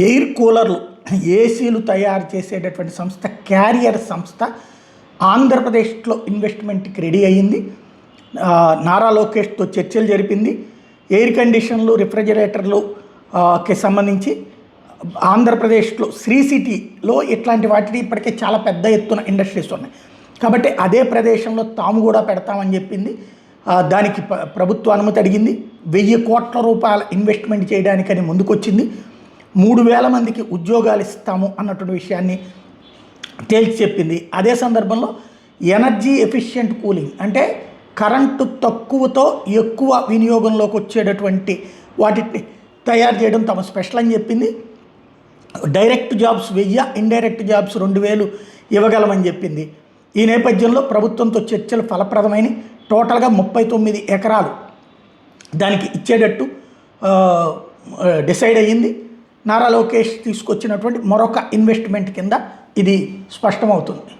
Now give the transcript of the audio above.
Air కూలర్లు ఏసీలు తయారు చేసేటటువంటి సంస్థ క్యారియర్ సంస్థ ఆంధ్రప్రదేశ్లో ఇన్వెస్ట్మెంట్కి రెడీ అయ్యింది. నారా లోకేష్తో చర్చలు జరిపింది. ఎయిర్ కండిషన్లు రిఫ్రిజిరేటర్లు కి సంబంధించి ఆంధ్రప్రదేశ్లో శ్రీ సిటీలో ఇట్లాంటి వాటిని ఇప్పటికే చాలా పెద్ద ఎత్తున ఇండస్ట్రీస్ ఉన్నాయి కాబట్టి అదే ప్రదేశంలో తాము కూడా పెడతామని చెప్పింది. దానికి ప్రభుత్వ అనుమతి అడిగింది. 1000 కోట్ల రూపాయల ఇన్వెస్ట్మెంట్ చేయడానికని ముందుకొచ్చింది. 3000 మందికి ఉద్యోగాలు ఇస్తాము అన్నటువంటి విషయాన్ని తేల్చి చెప్పింది. అదే సందర్భంలో ఎనర్జీ ఎఫిషియెంట్ కూలింగ్ అంటే కరెంటు తక్కువతో ఎక్కువ వినియోగంలోకి వచ్చేటటువంటి వాటిని తయారు చేయడం తమ స్పెషల్ అని చెప్పింది. డైరెక్ట్ జాబ్స్ 1000, ఇండైరెక్ట్ జాబ్స్ 2000 ఇవ్వగలమని చెప్పింది. ఈ నేపథ్యంలో ప్రభుత్వంతో చర్చలు ఫలప్రదమైన టోటల్గా 39 ఎకరాలు దానికి ఇచ్చేటట్టు డిసైడ్ అయ్యింది. నారా లోకేష్ తీసుకొచ్చినటువంటి మరొక ఇన్వెస్ట్మెంట్ కింద ఇది స్పష్టమవుతుంది.